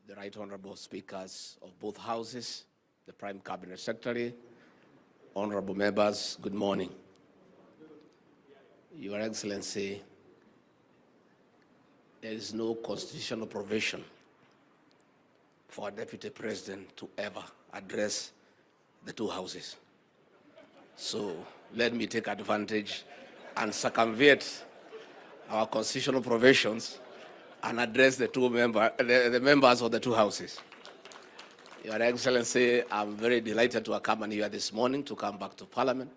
the Right Honorable Speakers of both Houses, the Prime Cabinet Secretary, honorable members, good morning. Your Excellency, there is no constitutional provision for a Deputy President to ever address the two houses. So let me take advantage and circumvent our constitutional provisions and address the members of the two houses. Your Excellency, I'm very delighted to accompany you here this morning to come back to Parliament,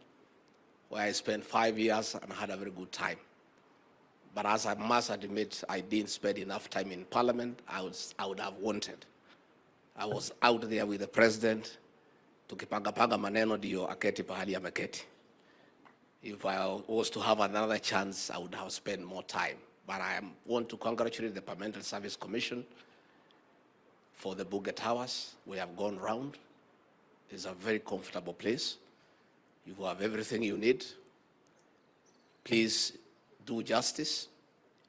where I spent 5 years and had a very good time. But as I must admit, I didn't spend enough time in Parliament I would have wanted. I was out there with the President, tukipanga maneno ndio aketi pahali ameketi. If I was to have another chance, I would have spent more time. But I want to congratulate the Parliamentary Service Commission for the Buget Towers. We have gone round. It's a very comfortable place. You have everything you need. Please do justice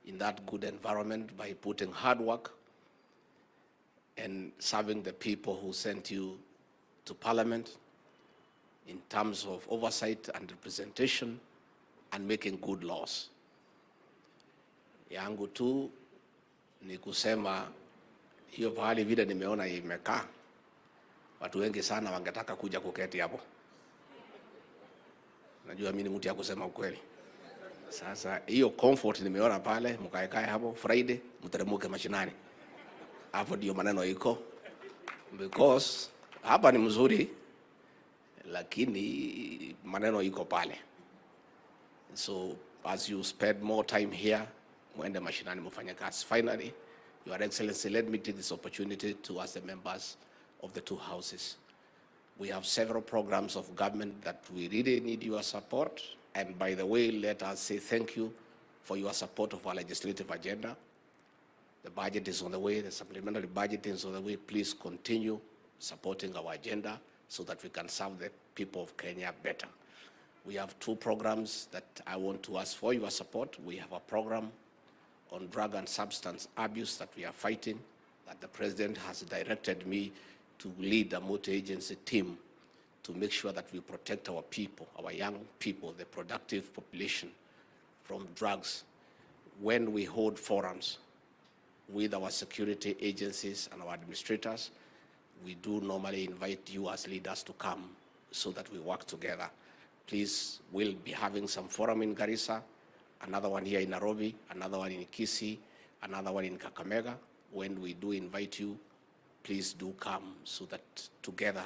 in that good environment by putting hard work and serving the people who sent you to Parliament in terms of oversight and representation and making good laws. Yangu tu ni kusema hiyo pahali vile nimeona imekaa, watu wengi sana wangetaka kuja kuketi hapo. Najua mimi ni mtu ya kusema ukweli. Sasa hiyo comfort nimeona pale, mkaekae hapo Friday, mteremuke mashinani. Hapo ndio maneno iko. Because hapa ni mzuri, lakini maneno iko pale. So as you spend more time here, muende mashinani mufanye kazi. Finally, Your Excellency, let me take this opportunity to ask the members of the two houses. We have several programs of government that we really need your support. And by the way, let us say thank you for your support of our legislative agenda. The budget is on the way, the supplementary budget is on the way. Please continue supporting our agenda so that we can serve the people of Kenya better. We have two programs that I want to ask for your support. We have a program on drug and substance abuse that we are fighting, that the President has directed me to lead a multi-agency team to make sure that we protect our people, our young people, the productive population from drugs. When we hold forums with our security agencies and our administrators, we do normally invite you as leaders to come so that we work together. Please, we'll be having some forum in Garissa, another one here in Nairobi, another one in Kisii, another one in Kakamega. When we do invite you, please do come so that together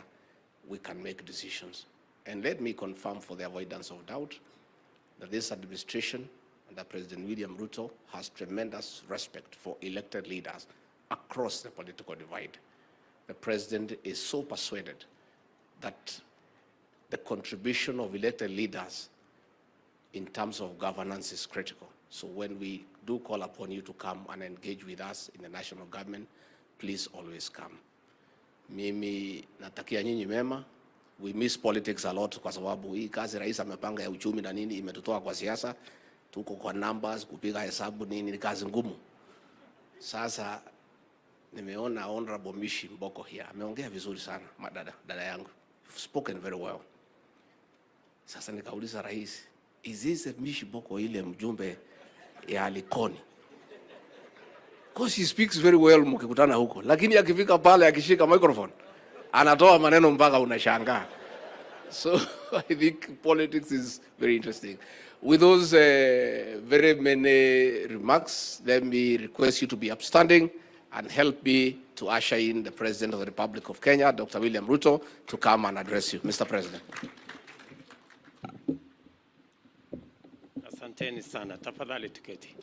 we can make decisions. And let me confirm for the avoidance of doubt that this administration under President William Ruto has tremendous respect for elected leaders across the political divide. The President is so persuaded that the contribution of elected leaders in terms of governance is critical. So when we do call upon you to come and engage with us in the national government, please always come. Mimi natakia nyinyi mema. We miss politics a lot kwa sababu hii kazi rais amepanga ya uchumi na nini imetutoa kwa siasa. Tuko kwa numbers, kupiga hesabu nini ni kazi ngumu. Sasa nimeona Honorable Mishi Mboko here. Ameongea vizuri sana, dada yangu. You've spoken very well. Sasa nikauliza rais, is this Mishi Mboko ile mjumbe ya Likoni? Because he speaks very well mkikutana huko. Lakini akifika pale akishika microphone, anatoa maneno mpaka unashangaa. So I think politics is very interesting. With those very many remarks, let me request you to be upstanding and help me to usher in the President of the Republic of Kenya, Dr. William Ruto, to come and address you. Mr. President. Asanteni sana. Tafadhali tuketi.